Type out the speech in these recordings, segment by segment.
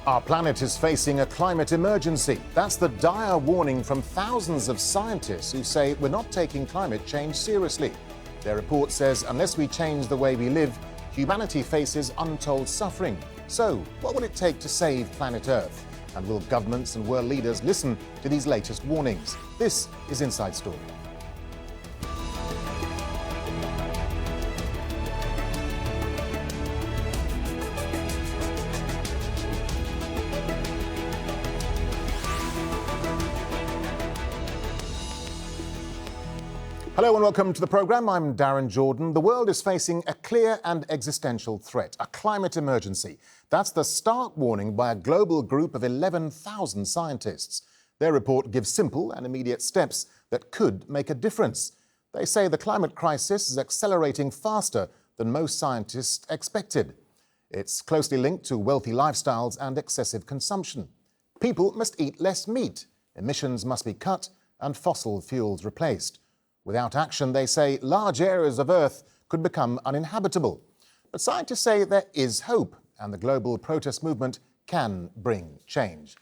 Our planet is facing a climate emergency. That's the dire warning from thousands of scientists who say we're not taking climate change seriously. Their report says unless we change the way we live, humanity faces untold suffering. So, what will it take to save planet Earth? And will governments and world leaders listen to these latest warnings? This is Inside Story. Hello and welcome to the programme. I'm Darren Jordon. The world is facing a clear and existential threat, a climate emergency. That's the stark warning by a global group of 11,000 scientists. Their report gives simple and immediate steps that could make a difference. They say the climate crisis is accelerating faster than most scientists expected. It's closely linked to wealthy lifestyles and excessive consumption. People must eat less meat, emissions must be cut and fossil fuels replaced. Without action, they say, large areas of Earth could become uninhabitable. But scientists say there is hope, and the global protest movement can bring change.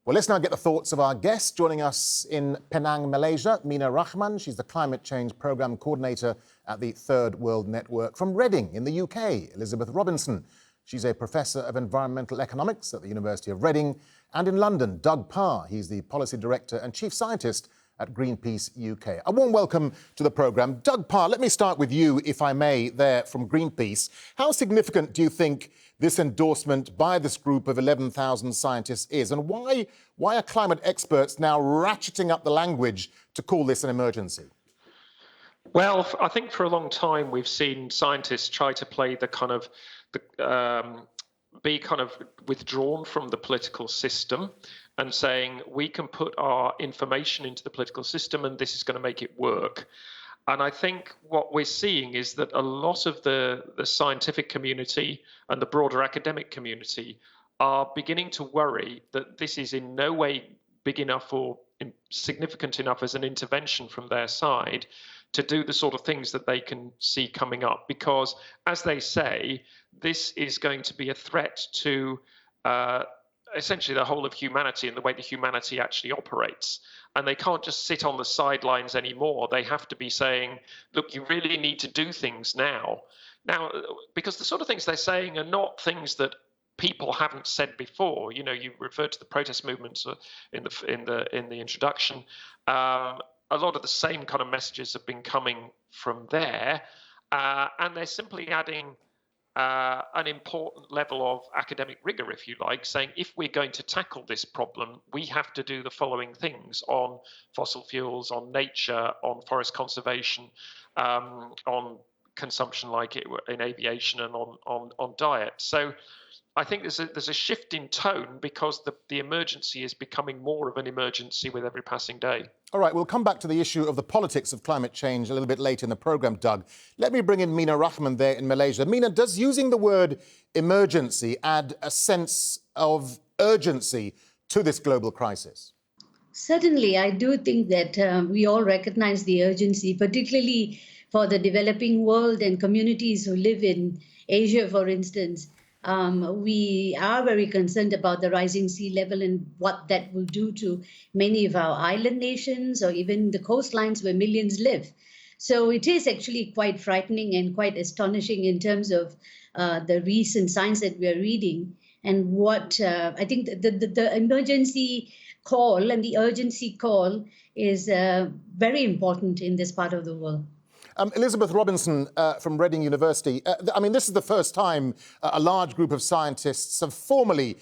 Well, let's now get the thoughts of our guest. Joining us in Penang, Malaysia, Mina Rothman. She's the Climate Change Programme Coordinator at the Third World Network. From Reading in the UK, Elizabeth Robinson. She's a Professor of Environmental Economics at the University of Reading. And in London, Doug Parr. He's the Policy Director and Chief Scientist at Greenpeace UK. A warm welcome to the programme. Doug Parr, let me start with you, if I may, there from Greenpeace. How significant do you think this endorsement by this group of 11,000 scientists is? And why are climate experts now ratcheting up the language to call this an emergency? Well, I think for a long time we've seen scientists try to play be kind of withdrawn from the political system and saying we can put our information into the political system and this is going to make it work. And I think what we're seeing is that a lot of the scientific community and the broader academic community are beginning to worry that this is in no way big enough or significant enough as an intervention from their side to do the sort of things that they can see coming up. Because, as they say, this is going to be a threat to essentially the whole of humanity and the way that humanity actually operates. And they can't just sit on the sidelines anymore. They have to be saying, look, you really need to do things now. Now, because the sort of things they're saying are not things that people haven't said before. You know, you referred to the protest movements in the introduction. A lot of the same kind of messages have been coming from there, and they're simply adding an important level of academic rigor, if you like, saying if we're going to tackle this problem, we have to do the following things on fossil fuels, on nature, on forest conservation, on consumption like in aviation, and on diet. So I think there's a shift in tone because the emergency is becoming more of an emergency with every passing day. All right, we'll come back to the issue of the politics of climate change a little bit later in the programme, Doug. Let me bring in Mina Rothman there in Malaysia. Mina, does using the word emergency add a sense of urgency to this global crisis? Certainly, I do think that we all recognize the urgency, particularly for the developing world and communities who live in Asia, for instance. We are very concerned about the rising sea level and what that will do to many of our island nations or even the coastlines where millions live. So it is actually quite frightening and quite astonishing in terms of the recent science that we are reading. And what I think the emergency call and the urgency call is very important in this part of the world. Elizabeth Robinson from Reading University. I mean, this is the first time a large group of scientists have formally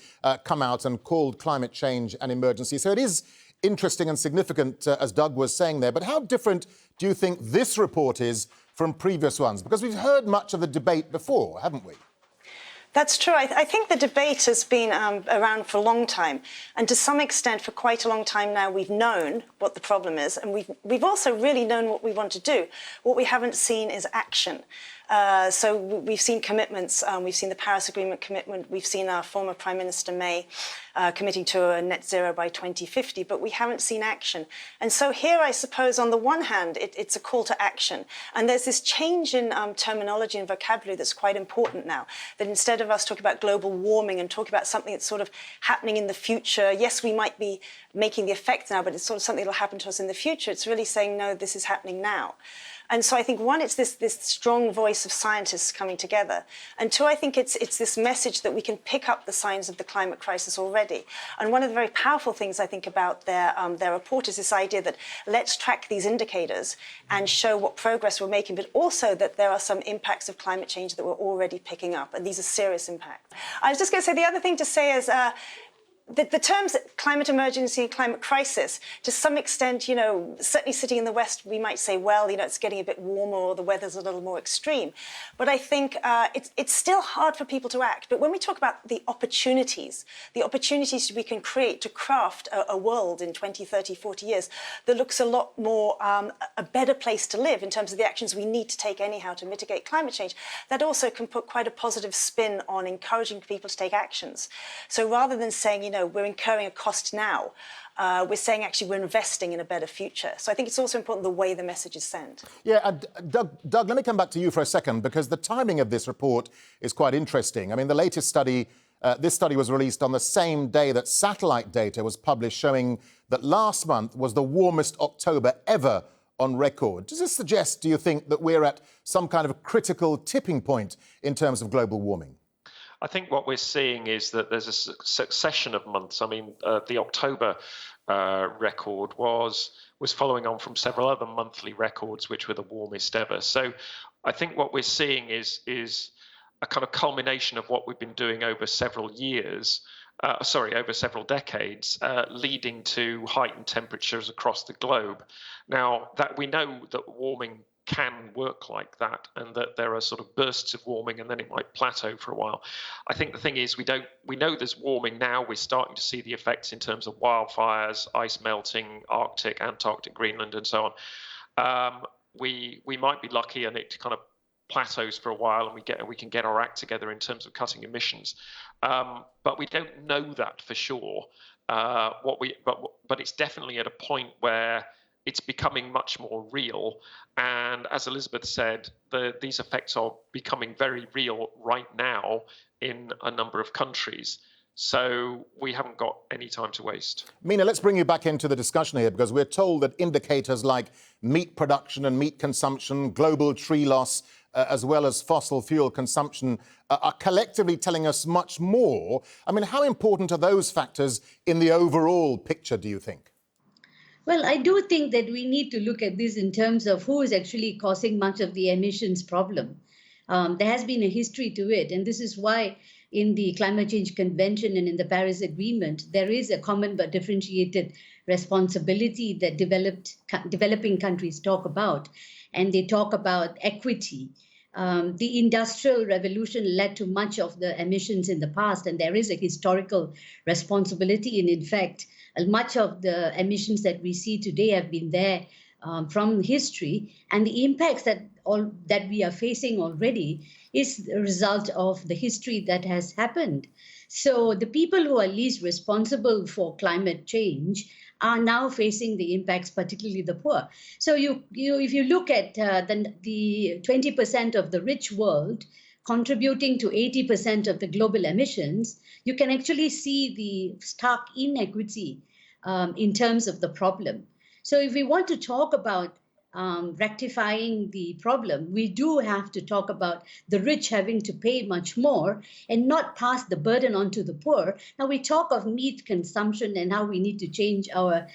come out and called climate change an emergency. So it is interesting and significant, as Doug was saying there. But how different do you think this report is from previous ones? Because we've heard much of the debate before, haven't we? That's true. I think the debate has been around for a long time. And to some extent, for quite a long time now, we've known what the problem is. And we've also really known what we want to do. What we haven't seen is action. So we've seen commitments. We've seen the Paris Agreement commitment. We've seen our former Prime Minister May committing to a net zero by 2050, but we haven't seen action. And so here, I suppose, on the one hand, it's a call to action. And there's this change in terminology and vocabulary that's quite important now, that instead of us talking about global warming and talking about something that's sort of happening in the future, yes, we might be making the effects now, but it's sort of something that'll happen to us in the future. It's really saying, no, this is happening now. And so I think, one, it's this strong voice of scientists coming together. And two, I think it's this message that we can pick up the signs of the climate crisis already. And one of the very powerful things I think about their report is this idea that let's track these indicators and show what progress we're making, but also that there are some impacts of climate change that we're already picking up. And these are serious impacts. I was just going to say, the other thing to say is, the terms climate emergency and climate crisis, to some extent, certainly sitting in the West, we might say, well, it's getting a bit warmer or the weather's a little more extreme. But I think it's still hard for people to act. But when we talk about the opportunities we can create to craft a world in 20, 30, 40 years that looks a lot more a better place to live in terms of the actions we need to take anyhow to mitigate climate change, that also can put quite a positive spin on encouraging people to take actions. So rather than saying, we're incurring a cost now, we're saying actually we're investing in a better future. So I think it's also important the way the message is sent. Yeah, Doug, let me come back to you for a second, because the timing of this report is quite interesting. I mean, the latest study, this study was released on the same day that satellite data was published showing that last month was the warmest October ever on record. Does this suggest, do you think, that we're at some kind of critical tipping point in terms of global warming? I think what we're seeing is that there's a succession of months. I mean, the October record was following on from several other monthly records, which were the warmest ever. So I think what we're seeing is a kind of culmination of what we've been doing over several years, over several decades, leading to heightened temperatures across the globe. Now, that we know that warming can work like that, and that there are sort of bursts of warming and then it might plateau for a while. I think the thing is, we know there's warming now. We're starting to see the effects in terms of wildfires, ice melting, Arctic, Antarctic, Greenland, and so on. We might be lucky and it kind of plateaus for a while, and we can get our act together in terms of cutting emissions. But we don't know that for sure. But it's definitely at a point where it's becoming much more real. And as Elizabeth said, these effects are becoming very real right now in a number of countries. So we haven't got any time to waste. Meena, let's bring you back into the discussion here, because we're told that indicators like meat production and meat consumption, global tree loss, as well as fossil fuel consumption, are collectively telling us much more. I mean, how important are those factors in the overall picture, do you think? Well, I do think that we need to look at this in terms of who is actually causing much of the emissions problem. There has been a history to it, and this is why in the Climate Change Convention and in the Paris Agreement, there is a common but differentiated responsibility that developing countries talk about, and they talk about equity. The Industrial Revolution led to much of the emissions in the past, and there is a historical responsibility. And in fact, much of the emissions that we see today have been there from history, and the impacts that we are facing already is the result of the history that has happened. So the people who are least responsible for climate change are now facing the impacts, particularly the poor. So if you look at the 20% of the rich world contributing to 80% of the global emissions, you can actually see the stark inequity in terms of the problem. So if we want to talk about rectifying the problem, we do have to talk about the rich having to pay much more and not pass the burden on to the poor. Now, we talk of meat consumption and how we need to change our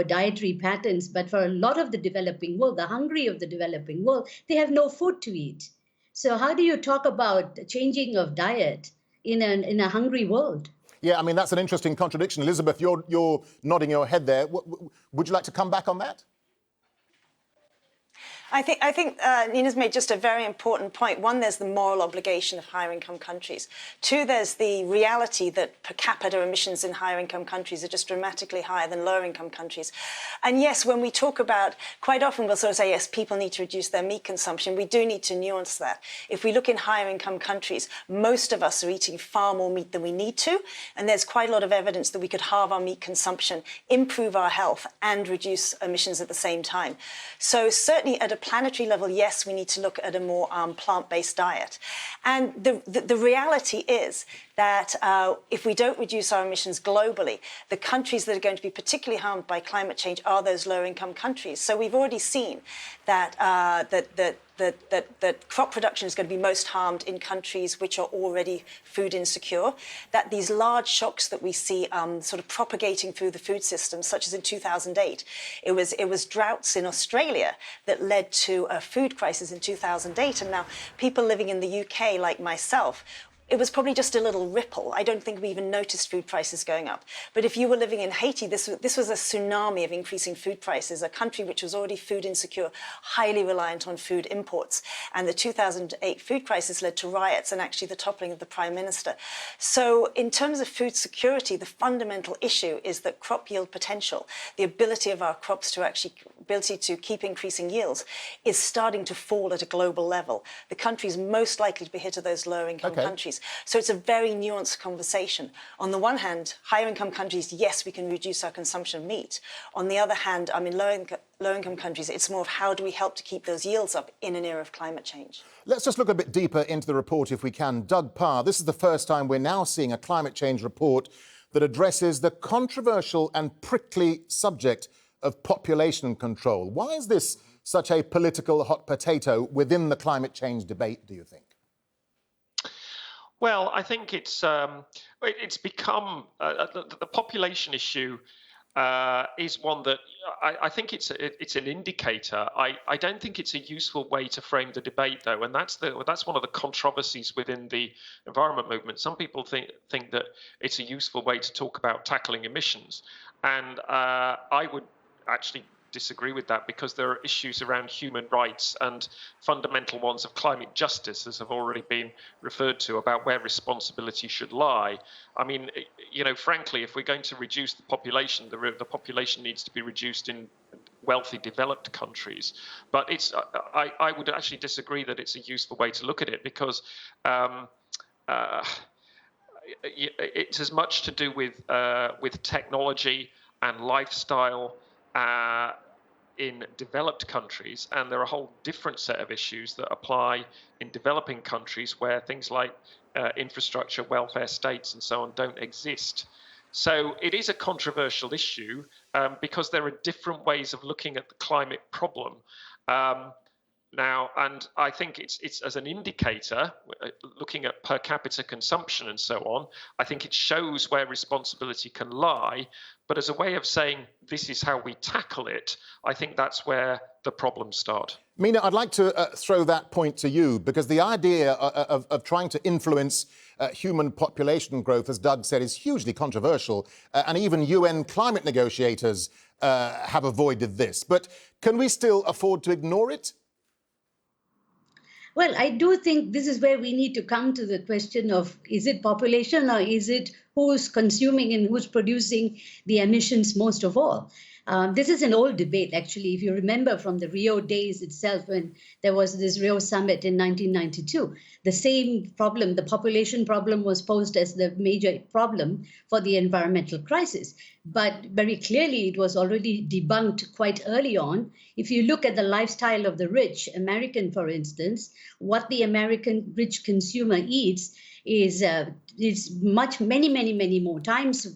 dietary patterns, but for a lot of the developing world, the hungry of the developing world, they have no food to eat. So how do you talk about changing of diet in a hungry world? Yeah, I mean, that's an interesting contradiction. Elizabeth, you're nodding your head there. Would you like to come back on that? I think Nina's made just a very important point. One, there's the moral obligation of higher income countries. Two, there's the reality that per capita emissions in higher income countries are just dramatically higher than lower income countries. And yes, when we talk about, quite often we'll sort of say, yes, people need to reduce their meat consumption. We do need to nuance that. If we look in higher income countries, most of us are eating far more meat than we need to. And there's quite a lot of evidence that we could halve our meat consumption, improve our health, and reduce emissions at the same time. So certainly at a planetary level, yes, we need to look at a more plant-based diet. And the reality is that if we don't reduce our emissions globally, the countries that are going to be particularly harmed by climate change are those low-income countries. So we've already seen that that crop production is going to be most harmed in countries which are already food insecure, that these large shocks that we see sort of propagating through the food system, such as in 2008, it was droughts in Australia that led to a food crisis in 2008. And now people living in the UK, like myself, it was probably just a little ripple. I don't think we even noticed food prices going up. But if you were living in Haiti, this was a tsunami of increasing food prices, a country which was already food insecure, highly reliant on food imports. And the 2008 food crisis led to riots and actually the toppling of the prime minister. So in terms of food security, the fundamental issue is that crop yield potential, the ability of our crops to ability to keep increasing yields, is starting to fall at a global level. The countries most likely to be hit are those lower income countries. So it's a very nuanced conversation. On the one hand, higher income countries, yes, we can reduce our consumption of meat. On the other hand, I mean, low income countries, it's more of how do we help to keep those yields up in an era of climate change. Let's just look a bit deeper into the report if we can. Doug Parr, this is the first time we're now seeing a climate change report that addresses the controversial and prickly subject of population control. Why is this such a political hot potato within the climate change debate, do you think? Well, I think it's become the population issue is one that I think it's an indicator. I don't think it's a useful way to frame the debate, though, and that's one of the controversies within the environment movement. Some people think that it's a useful way to talk about tackling emissions, and I would actually disagree with that, because there are issues around human rights and fundamental ones of climate justice, as have already been referred to, about where responsibility should lie. I mean, you know, frankly, if we're going to reduce the population, the population needs to be reduced in wealthy developed countries. But I would actually disagree that it's a useful way to look at it, because it's as much to do with technology and lifestyle in developed countries, and there are a whole different set of issues that apply in developing countries where things like infrastructure, welfare states and so on don't exist. So it is a controversial issue because there are different ways of looking at the climate problem. Now, and I think it's as an indicator, looking at per capita consumption and so on, I think it shows where responsibility can lie. But as a way of saying this is how we tackle it, I think that's where the problems start. Meena, I'd like to throw that point to you, because the idea of trying to influence human population growth, as Doug said, is hugely controversial. And even UN climate negotiators have avoided this. But can we still afford to ignore it? Well, I do think this is where we need to come to the question of, is it population or is it who's consuming and who's producing the emissions most of all? This is an old debate, actually. If you remember from the Rio days itself, when there was this Rio summit in 1992, the same problem, the population problem, was posed as the major problem for the environmental crisis. But very clearly, it was already debunked quite early on. If you look at the lifestyle of the rich American, for instance, what the American rich consumer eats is many more times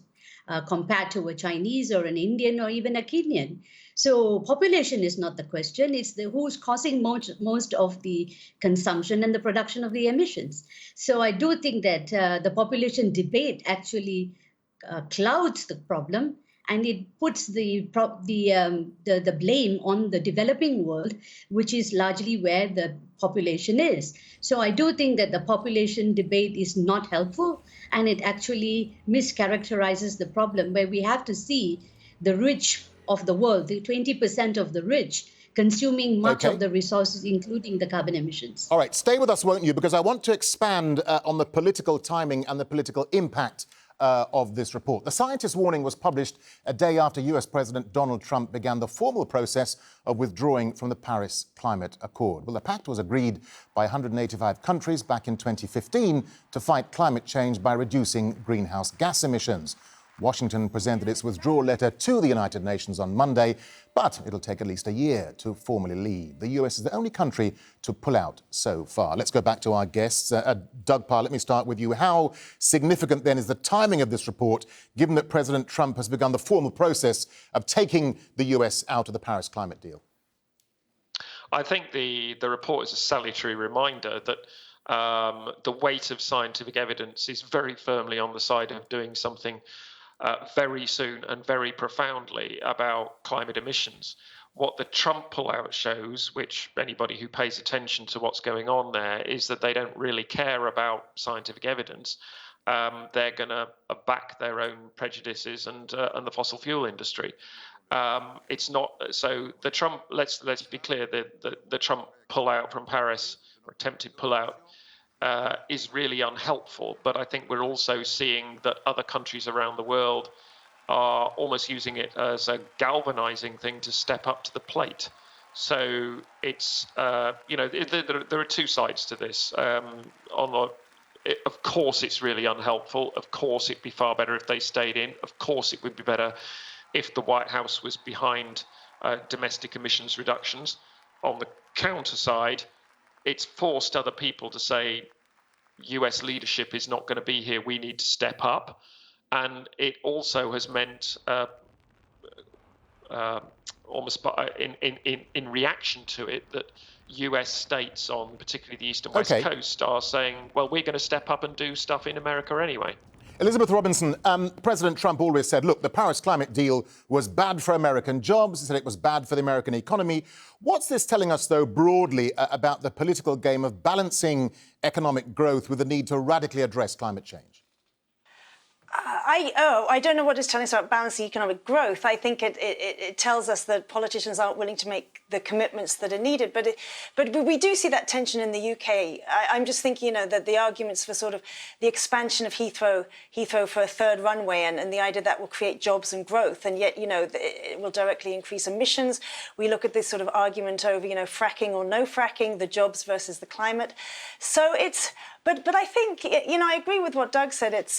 compared to a Chinese or an Indian or even a Kenyan. So population is not the question. It's who's causing most of the consumption and the production of the emissions. So I do think that the population debate actually clouds the problem, and it puts the blame on the developing world, which is largely where the population is. So I do think that the population debate is not helpful, and it actually mischaracterizes the problem, where we have to see the rich of the world, the 20% of the rich, consuming much Okay. of the resources, including the carbon emissions. All right, stay with us, won't you? Because I want to expand on the political timing and the political impact of this report. The scientists' warning was published a day after US President Donald Trump began the formal process of withdrawing from the Paris Climate Accord. Well, the pact was agreed by 185 countries back in 2015 to fight climate change by reducing greenhouse gas emissions. Washington presented its withdrawal letter to the United Nations on Monday, but it'll take at least a year to formally leave. The US is the only country to pull out so far. Let's go back to our guests. Doug Parr, let me start with you. How significant then is the timing of this report, given that President Trump has begun the formal process of taking the US out of the Paris climate deal? I think the report is a salutary reminder that the weight of scientific evidence is very firmly on the side of doing something very soon and very profoundly about climate emissions. What the Trump pullout shows, which anybody who pays attention to what's going on there, is that they don't really care about scientific evidence. They're going to back their own prejudices and the fossil fuel industry. It's not so. The Trump. Let's be clear. The Trump pullout from Paris, or attempted pullout, is really unhelpful. But I think we're also seeing that other countries around the world are almost using it as a galvanizing thing to step up to the plate. So it's, there are two sides to this. Of course, it's really unhelpful. Of course, it'd be far better if they stayed in. Of course, it would be better if the White House was behind domestic emissions reductions. On the counter side, it's forced other people to say, US leadership is not going to be here, we need to step up. And it also has meant, almost in reaction to it, that US states on particularly the east and west coast are saying, well, we're going to step up and do stuff in America anyway. Elizabeth Robinson, President Trump always said, look, the Paris climate deal was bad for American jobs. He said it was bad for the American economy. What's this telling us, though, broadly about the political game of balancing economic growth with the need to radically address climate change? I don't know what it's telling us about balancing economic growth. I think it tells us that politicians aren't willing to make the commitments that are needed. But we do see that tension in the UK. I'm just thinking, that the arguments for sort of the expansion of Heathrow for a third runway and the idea that will create jobs and growth, and yet, it will directly increase emissions. We look at this sort of argument over, fracking or no fracking, the jobs versus the climate. So it's. But I think, I agree with what Doug said. It's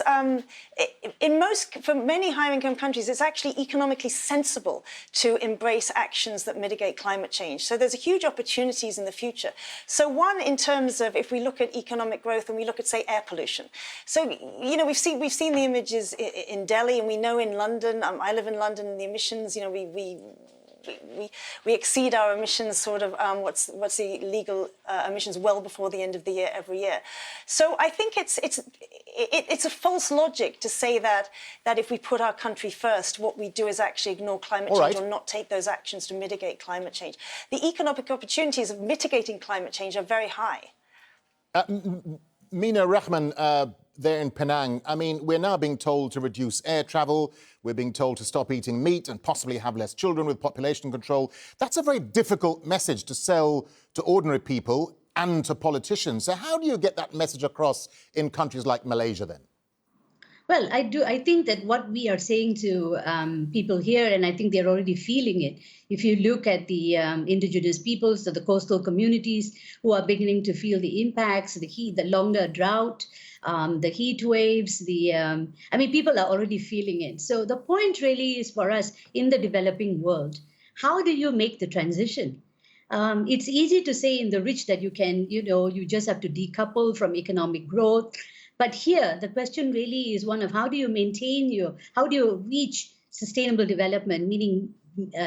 for many higher-income countries, it's actually economically sensible to embrace actions that mitigate climate change. So there's huge opportunities in the future. So one, in terms of if we look at economic growth and we look at, say, air pollution. So we've seen the images in Delhi, and we know in London. I live in London, and the emissions. We exceed our emissions, sort of what's the legal emissions well before the end of the year every year. So I think it's a false logic to say that if we put our country first, what we do is actually ignore climate change or not take those actions to mitigate climate change. The economic opportunities of mitigating climate change are very high. Mina Rothman, there in Penang, I mean, we're now being told to reduce air travel. We're being told to stop eating meat and possibly have less children with population control. That's a very difficult message to sell to ordinary people and to politicians. So how do you get that message across in countries like Malaysia then? Well, I think that what we are saying to people here, and I think they're already feeling it, if you look at the indigenous peoples, the coastal communities who are beginning to feel the impacts, the heat, the longer drought, the heat waves, people are already feeling it. So the point really is for us in the developing world, how do you make the transition? It's easy to say in the rich that you can, you just have to decouple from economic growth. But here, the question really is one of how do you how do you reach sustainable development, meaning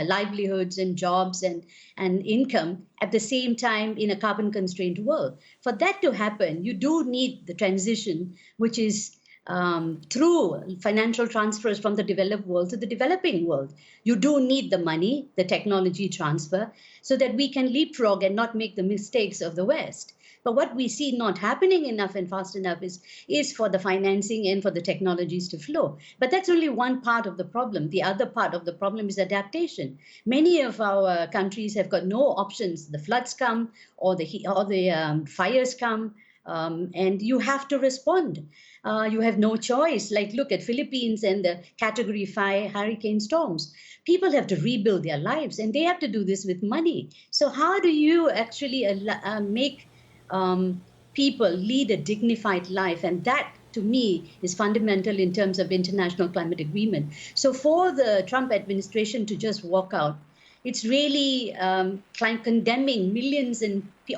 livelihoods and jobs and income at the same time in a carbon constrained world. For that to happen, you do need the transition, which is through financial transfers from the developed world to the developing world. You do need the money, the technology transfer, so that we can leapfrog and not make the mistakes of the West. But what we see not happening enough and fast enough is for the financing and for the technologies to flow. But that's only one part of the problem. The other part of the problem is adaptation. Many of our countries have got no options. The floods come or the fires come, and you have to respond. You have no choice. Like, look at Philippines and the Category 5 hurricane storms. People have to rebuild their lives, and they have to do this with money. So how do you actually make people lead a dignified life? And that, to me, is fundamental in terms of international climate agreement. So for the Trump administration to just walk out, it's really condemning millions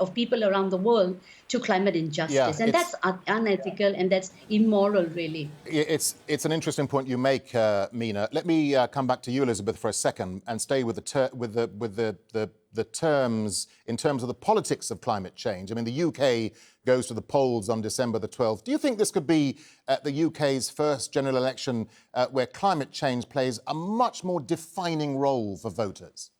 of people around the world to climate injustice. And that's unethical and that's immoral, really. It's an interesting point you make, Meena. Let me come back to you, Elizabeth, for a second and stay with the terms in terms of the politics of climate change. I mean, the UK goes to the polls on December the 12th. Do you think this could be the UK's first general election where climate change plays a much more defining role for voters?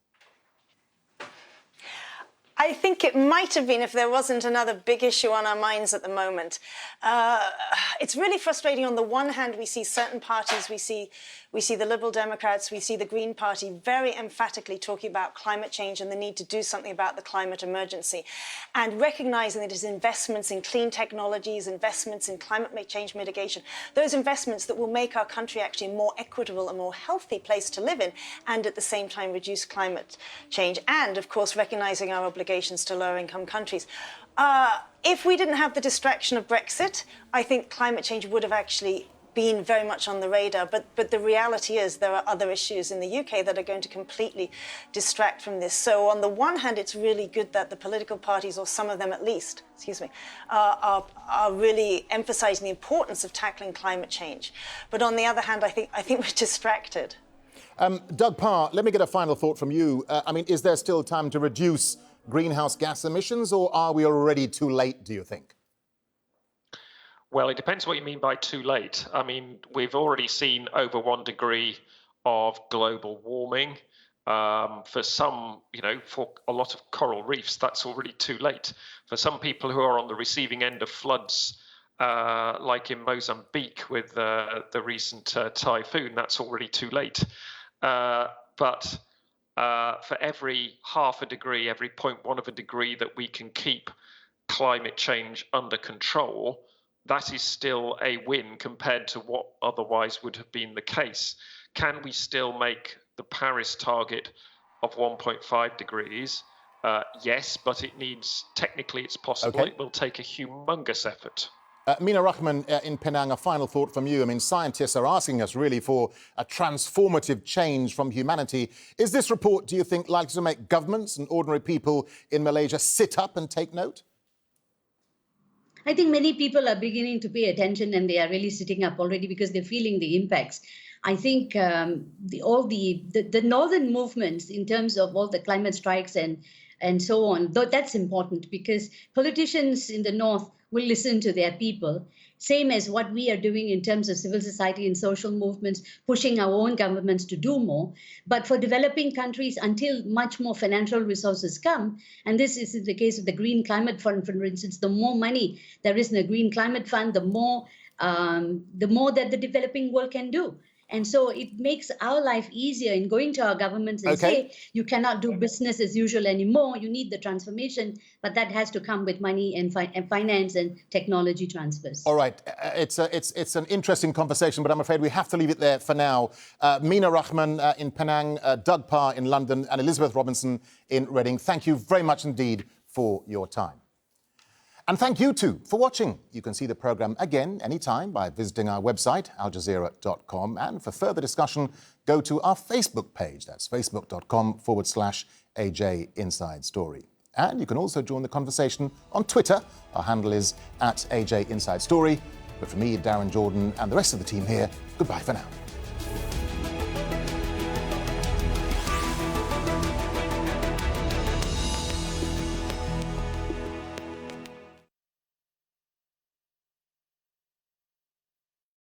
I think it might have been if there wasn't another big issue on our minds at the moment. It's really frustrating. On the one hand, we see certain parties, we see the Liberal Democrats, we see the Green Party very emphatically talking about climate change and the need to do something about the climate emergency, and recognizing that it is investments in clean technologies, investments in climate change mitigation, those investments that will make our country actually a more equitable and more healthy place to live in, and at the same time reduce climate change, and of course recognizing our obligations to lower-income countries. If we didn't have the distraction of Brexit, I think climate change would have actually been very much on the radar. But the reality is there are other issues in the UK that are going to completely distract from this. So on the one hand, it's really good that the political parties, or some of them at least, are really emphasising the importance of tackling climate change. But on the other hand, I think we're distracted. Doug Parr, let me get a final thought from you. I mean, is there still time to reduce greenhouse gas emissions, or are we already too late, do you think? Well, it depends what you mean by too late. I mean, we've already seen over 1 degree of global warming. For some, for a lot of coral reefs, that's already too late. For some people who are on the receiving end of floods, like in Mozambique with the recent typhoon, that's already too late. But for every half a degree, every 0.1 of a degree that we can keep climate change under control, that is still a win compared to what otherwise would have been the case. Can we still make the Paris target of 1.5 degrees? Yes, but technically it's possible. Okay. It will take a humongous effort. Mina Rothman in Penang, a final thought from you. I mean, scientists are asking us really for a transformative change from humanity. Is this report, do you think, likely to make governments and ordinary people in Malaysia sit up and take note? I think many people are beginning to pay attention, and they are really sitting up already because they're feeling the impacts. I think all the northern movements in terms of all the climate strikes and so on, though that's important because politicians in the north will listen to their people, same as what we are doing in terms of civil society and social movements, pushing our own governments to do more. But for developing countries, until much more financial resources come, and this is the case of the Green Climate Fund, for instance, the more money there is in the Green Climate Fund, the more that the developing world can do. And so it makes our life easier in going to our governments and say, you cannot do business as usual anymore. You need the transformation, but that has to come with money and finance and technology transfers. All right. It's an interesting conversation, but I'm afraid we have to leave it there for now. Mina Rothman in Penang, Doug Parr in London, and Elizabeth Robinson in Reading. Thank you very much indeed for your time. And thank you too for watching. You can see the programme again anytime by visiting our website, aljazeera.com. And for further discussion, go to our Facebook page. That's facebook.com/AJ Inside Story. And you can also join the conversation on Twitter. Our handle is @AJ Inside Story. But for me, Darren, Jordon, and the rest of the team here, goodbye for now.